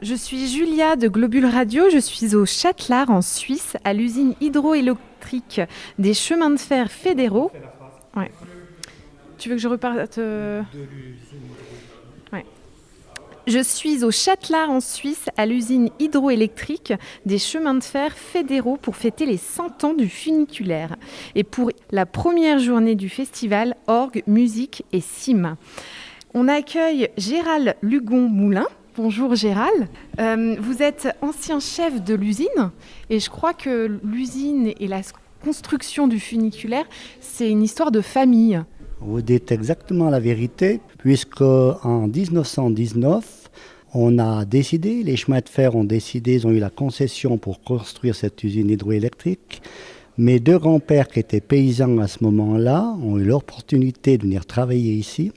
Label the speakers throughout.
Speaker 1: Je suis Julia de Globule Radio, je suis au Châtelard en Suisse, à l'usine hydroélectrique des chemins de fer fédéraux. Ouais. Tu veux que je reparte Ouais. Je suis au Châtelard en Suisse, à l'usine hydroélectrique des chemins de fer fédéraux pour fêter les 100 ans du funiculaire et pour la première journée du festival Orgue, musique et cime. On accueille Gérald Lugon-Moulin. Bonjour Gérald. Vous êtes ancien chef de l'usine et je crois que l'usine et la construction du funiculaire, c'est une histoire de famille.
Speaker 2: Vous dites exactement la vérité, puisque en 1919, on a décidé, les chemins de fer ont décidé, ils ont eu la concession pour construire cette usine hydroélectrique. Mes deux grands-pères qui étaient paysans à ce moment-là ont eu l'opportunité de venir travailler ici.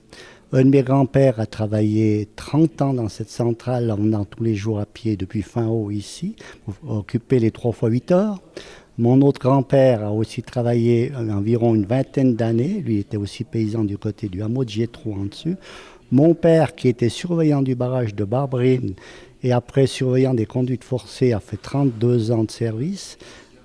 Speaker 2: Un de mes grands-pères a travaillé 30 ans dans cette centrale en venant tous les jours à pied depuis fin août ici, pour occuper les 3 fois 8 heures. Mon autre grand-père a aussi travaillé environ une vingtaine d'années. Lui était aussi paysan du côté du hameau de Giétrou en dessus. Mon père, qui était surveillant du barrage de Barbrine et après surveillant des conduites forcées, a fait 32 ans de service.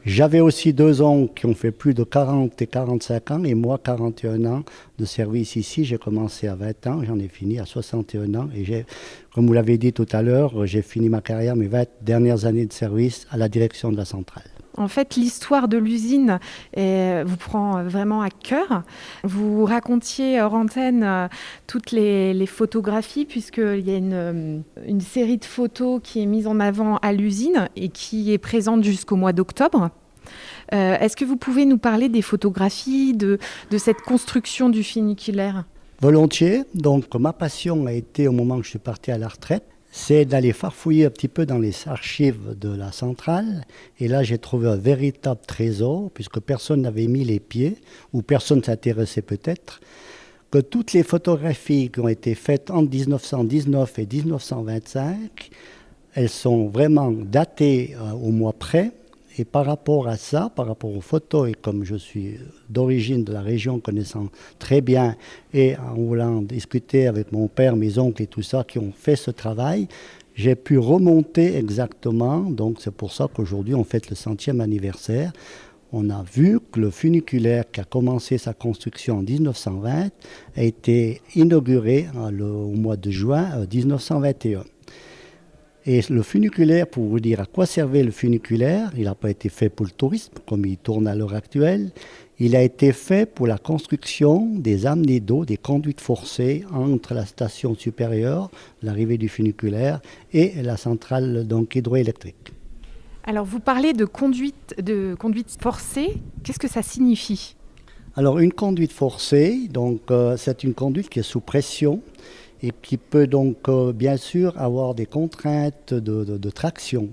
Speaker 2: J'avais aussi 2 oncles qui ont fait plus de 40 et 45 ans et moi 41 ans de service ici. J'ai commencé à 20 ans, j'en ai fini à 61 ans et comme vous l'avez dit tout à l'heure, j'ai fini ma carrière, mes 20 dernières années de service à la direction de la centrale.
Speaker 1: En fait, l'histoire de l'usine vous prend vraiment à cœur. Vous racontiez hors antenne toutes les photographies, puisqu'il y a une série de photos qui est mise en avant à l'usine et qui est présente jusqu'au mois d'octobre. Est-ce que vous pouvez nous parler des photographies de cette construction du funiculaire ?
Speaker 2: Volontiers. Donc, ma passion a été, au moment où je suis parti à la retraite, c'est d'aller farfouiller un petit peu dans les archives de la centrale. Et là, j'ai trouvé un véritable trésor, puisque personne n'avait mis les pieds, ou personne ne s'intéressait peut-être, que toutes les photographies qui ont été faites entre 1919 et 1925, elles sont vraiment datées au mois près. Et par rapport à ça, par rapport aux photos, et comme je suis d'origine de la région, connaissant très bien, et en voulant discuter avec mon père, mes oncles et tout ça, qui ont fait ce travail, j'ai pu remonter exactement. Donc c'est pour ça qu'aujourd'hui, on fête le 100e anniversaire. On a vu que le funiculaire qui a commencé sa construction en 1920 a été inauguré au mois de juin 1921. Et le funiculaire, pour vous dire à quoi servait le funiculaire, il n'a pas été fait pour le tourisme, comme il tourne à l'heure actuelle. Il a été fait pour la construction des amenées d'eau, des conduites forcées entre la station supérieure, l'arrivée du funiculaire, et la centrale donc hydroélectrique.
Speaker 1: Alors, vous parlez de conduite forcée. Qu'est-ce que ça signifie ?
Speaker 2: Alors, une conduite forcée, donc, c'est une conduite qui est sous pression, et qui peut donc bien sûr avoir des contraintes de traction.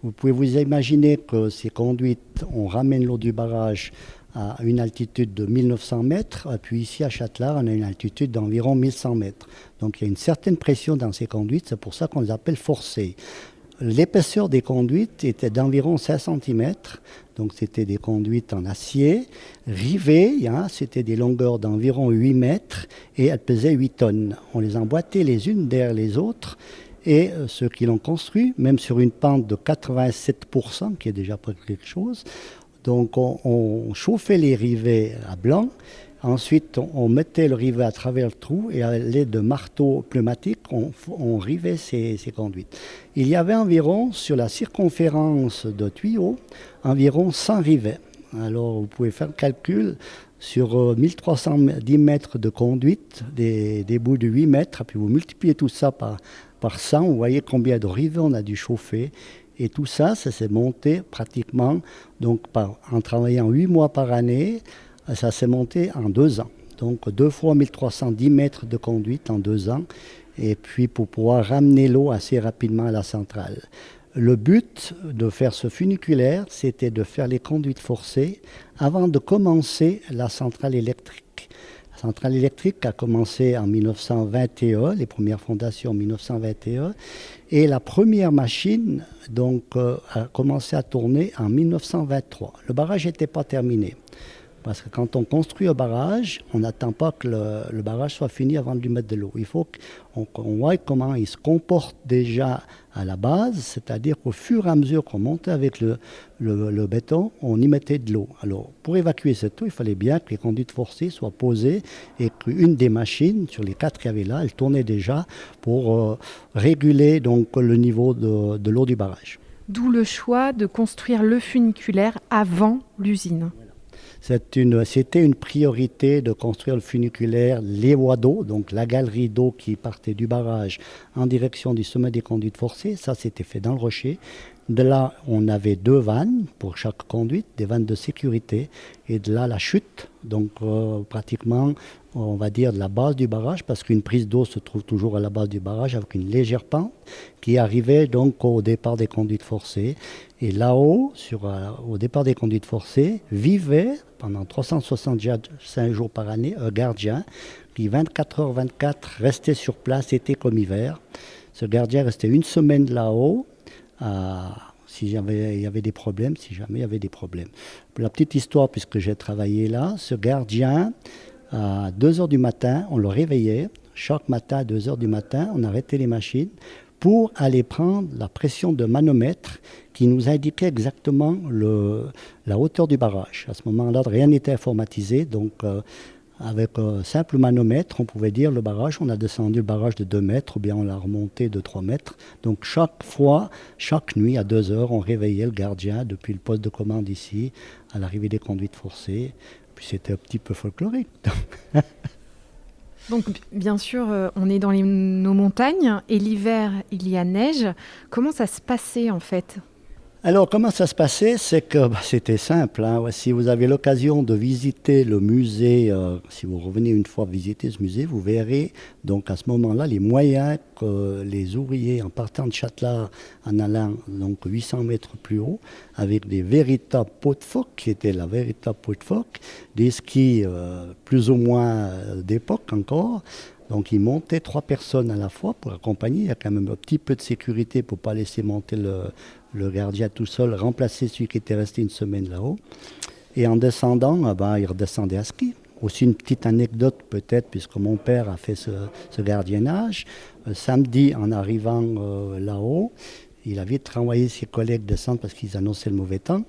Speaker 2: Vous pouvez vous imaginer que ces conduites, on ramène l'eau du barrage à une altitude de 1900 mètres, puis ici à Châtelard, on a une altitude d'environ 1100 mètres. Donc il y a une certaine pression dans ces conduites, c'est pour ça qu'on les appelle forcées. L'épaisseur des conduites était d'environ 5 cm, donc c'était des conduites en acier, rivées, c'était des longueurs d'environ 8 mètres et elles pesaient 8 tonnes. On les emboîtait les unes derrière les autres et ceux qui l'ont construit, même sur une pente de 87%, qui est déjà pas quelque chose, donc on chauffait les rivets à blanc. Ensuite, on mettait le rivet à travers le trou et à l'aide de marteaux pneumatiques, on rivait ces conduites. Il y avait environ, sur la circonférence de tuyaux, environ 100 rivets. Alors, vous pouvez faire le calcul sur 1310 mètres de conduite, des bouts de 8 mètres, puis vous multipliez tout ça par 100, vous voyez combien de rivets on a dû chauffer. Et tout ça, ça s'est monté pratiquement, donc en travaillant 8 mois par année. Ça s'est monté en 2 ans. Donc 2 fois 1310 mètres de conduite en 2 ans. Et puis pour pouvoir ramener l'eau assez rapidement à la centrale. Le but de faire ce funiculaire, c'était de faire les conduites forcées avant de commencer la centrale électrique. La centrale électrique a commencé en 1921, les premières fondations en 1921. Et la première machine donc, a commencé à tourner en 1923. Le barrage n'était pas terminé. Parce que quand on construit un barrage, on n'attend pas que le barrage soit fini avant de lui mettre de l'eau. Il faut qu'on voit comment il se comporte déjà à la base, c'est-à-dire qu'au fur et à mesure qu'on montait avec le béton, on y mettait de l'eau. Alors, pour évacuer cette eau, il fallait bien que les conduites forcées soient posées et qu'une des machines, sur les 4 qu'il y avait là, elle tournait déjà pour réguler donc, le niveau de l'eau du barrage.
Speaker 1: D'où le choix de construire le funiculaire avant l'usine.
Speaker 2: C'était une priorité de construire le funiculaire, les voies d'eau, donc la galerie d'eau qui partait du barrage en direction du sommet des conduites forcées. Ça, c'était fait dans le rocher. De là, on avait 2 vannes pour chaque conduite, des vannes de sécurité. Et de là, la chute, donc pratiquement, on va dire, de la base du barrage, parce qu'une prise d'eau se trouve toujours à la base du barrage avec une légère pente qui arrivait donc au départ des conduites forcées. Et là-haut, au départ des conduites forcées, vivait pendant 365 jours par année un gardien qui, 24h24, restait sur place, été comme hiver. Ce gardien restait une semaine là-haut. Si jamais il y avait des problèmes. Pour la petite histoire, puisque j'ai travaillé là, ce gardien, à 2h du matin, on le réveillait. Chaque matin, à 2h du matin, on arrêtait les machines pour aller prendre la pression de manomètre qui nous indiquait exactement la hauteur du barrage. À ce moment-là, rien n'était informatisé, donc avec un simple manomètre, on pouvait dire le barrage, on a descendu le barrage de 2 mètres ou bien on l'a remonté de 3 mètres. Donc chaque fois, chaque nuit à 2h, on réveillait le gardien depuis le poste de commande ici à l'arrivée des conduites forcées. Puis c'était un petit peu folklorique.
Speaker 1: Donc bien sûr, on est dans nos montagnes et l'hiver, il y a neige. Comment ça se passait en fait ?
Speaker 2: Alors, comment ça se passait? C'est que c'était simple. Si vous avez l'occasion de visiter le musée, si vous revenez une fois visiter ce musée, vous verrez donc à ce moment-là les moyens que les ouvriers, en partant de Châtelard, en allant donc 800 mètres plus haut, avec des véritables pots de phoque, qui étaient la véritable pot de phoque, des skis plus ou moins d'époque encore. Donc ils montaient 3 personnes à la fois pour accompagner. Il y a quand même un petit peu de sécurité pour ne pas laisser monter le gardien tout seul, remplacer celui qui était resté une semaine là-haut. Et en descendant, ils redescendaient à ski. Aussi une petite anecdote peut-être, puisque mon père a fait ce gardiennage. Samedi, en arrivant là-haut, il a vite renvoyé ses collègues descendre parce qu'ils annonçaient le mauvais temps.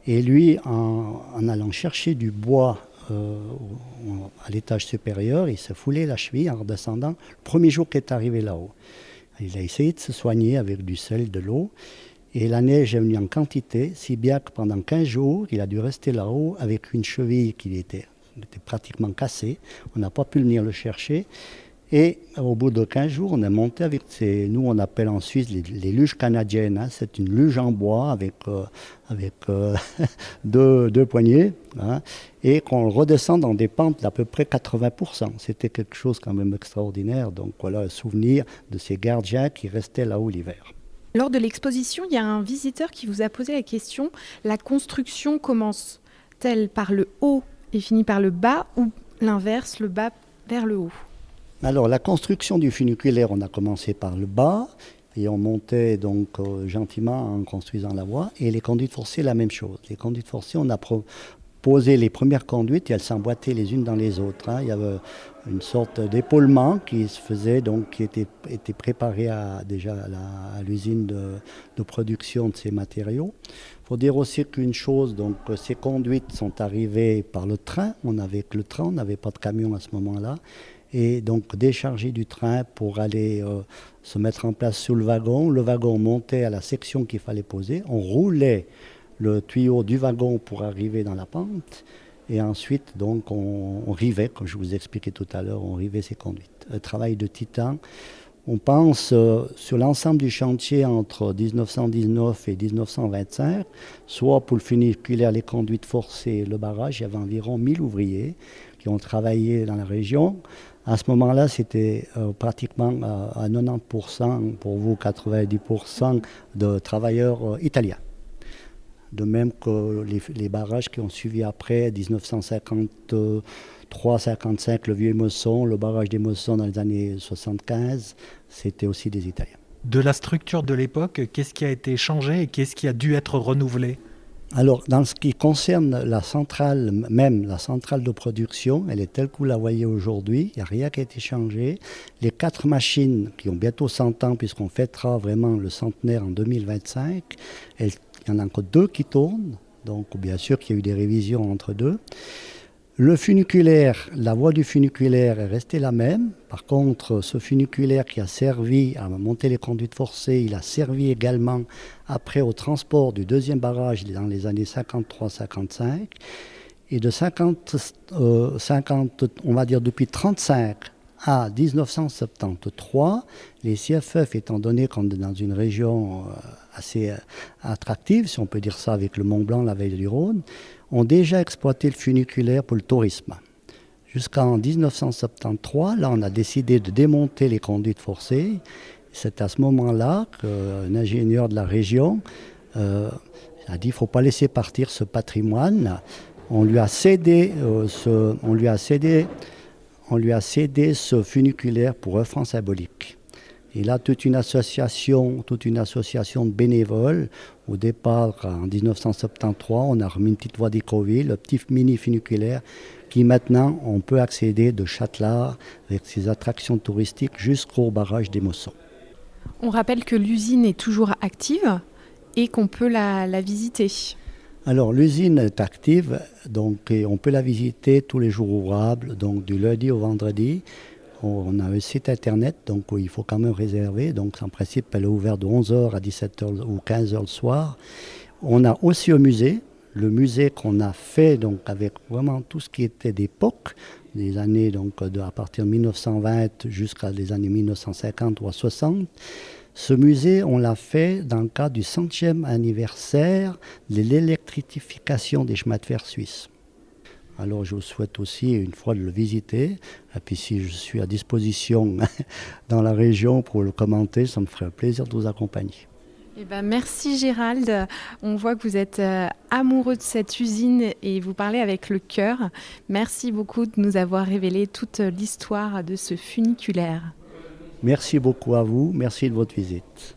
Speaker 2: Et lui, en allant chercher du bois à l'étage supérieur, il s'est foulé la cheville en redescendant le premier jour qu'il est arrivé là-haut. Il a essayé de se soigner avec du sel, de l'eau, et la neige est venue en quantité, si bien que pendant 15 jours, il a dû rester là-haut avec une cheville qui était pratiquement cassée. On n'a pas pu venir le chercher. Et au bout de 15 jours, on est monté avec nous on appelle en Suisse les luges canadiennes. C'est une luge en bois avec deux poignées, et qu'on redescend dans des pentes d'à peu près 80%. C'était quelque chose quand même extraordinaire. Donc voilà un souvenir de ces gardiens qui restaient là-haut l'hiver.
Speaker 1: Lors de l'exposition, il y a un visiteur qui vous a posé la question, la construction commence-t-elle par le haut et finit par le bas, ou l'inverse, le bas vers le haut ?
Speaker 2: Alors, la construction du funiculaire, on a commencé par le bas et on montait donc gentiment en construisant la voie. Et les conduites forcées, la même chose. Les conduites forcées, on a posé les premières conduites et elles s'emboîtaient les unes dans les autres. Il y avait une sorte d'épaulement qui se faisait, donc qui était préparé déjà à l'usine de production de ces matériaux. Il faut dire aussi qu'une chose, donc ces conduites sont arrivées par le train. On n'avait que le train, on n'avait pas de camion à ce moment-là. Et donc décharger du train pour aller se mettre en place sous le wagon. Le wagon montait à la section qu'il fallait poser. On roulait le tuyau du wagon pour arriver dans la pente. Et ensuite, donc, on rivait, comme je vous expliquais tout à l'heure, on rivait ces conduites. Un travail de titan. On pense sur l'ensemble du chantier entre 1919 et 1925, soit pour le funiculaire, les conduites forcées, le barrage, il y avait environ 1000 ouvriers qui ont travaillé dans la région. À ce moment-là, c'était pratiquement à 90%, pour vous 90% de travailleurs italiens. De même que les barrages qui ont suivi après, 1953-55, le vieux Émosson, le barrage d'Émosson dans les années 75, c'était aussi des Italiens.
Speaker 3: De la structure de l'époque, qu'est-ce qui a été changé et qu'est-ce qui a dû être renouvelé ?
Speaker 2: Alors, dans ce qui concerne la centrale, même la centrale de production, elle est telle que vous la voyez aujourd'hui, il n'y a rien qui a été changé. Les 4 machines qui ont bientôt 100 ans, puisqu'on fêtera vraiment le centenaire en 2025, il n'y en a que 2 qui tournent, donc bien sûr qu'il y a eu des révisions entre deux. Le funiculaire, la voie du funiculaire est restée la même. Par contre, ce funiculaire qui a servi à monter les conduites forcées, il a servi également après au transport du deuxième barrage dans les années 53-55. Et de 50, on va dire depuis 1935 à 1973, les CFF, étant donné qu'on est dans une région assez attractive, si on peut dire ça, avec le Mont Blanc, la vallée du Rhône, ont déjà exploité le funiculaire pour le tourisme. Jusqu'en 1973, là, on a décidé de démonter les conduites forcées. C'est à ce moment-là qu'un ingénieur de la région a dit qu'il ne faut pas laisser partir ce patrimoine. On lui a cédé ce funiculaire pour un franc symbolique. Et là, toute une association de bénévoles. Au départ, en 1973, on a remis une petite voie d'Écreville, le petit mini funiculaire, qui maintenant, on peut accéder de Châtelard avec ses attractions touristiques jusqu'au barrage des Mossons.
Speaker 1: On rappelle que l'usine est toujours active et qu'on peut la visiter.
Speaker 2: Alors, l'usine est active, donc et on peut la visiter tous les jours ouvrables, donc du lundi au vendredi. On a un site internet, donc il faut quand même réserver. Donc en principe, elle est ouverte de 11h à 17h ou 15h le soir. On a aussi un musée, le musée qu'on a fait donc avec vraiment tout ce qui était d'époque, des années donc à partir de 1920 jusqu'à les années 1950 ou 60. Ce musée, on l'a fait dans le cadre du 100e anniversaire de l'électrification des chemins de fer suisses. Alors je vous souhaite aussi une fois de le visiter. Et puis si je suis à disposition dans la région pour le commenter, ça me ferait un plaisir de vous accompagner.
Speaker 1: Eh ben, merci Gérald. On voit que vous êtes amoureux de cette usine et vous parlez avec le cœur. Merci beaucoup de nous avoir révélé toute l'histoire de ce funiculaire.
Speaker 2: Merci beaucoup à vous. Merci de votre visite.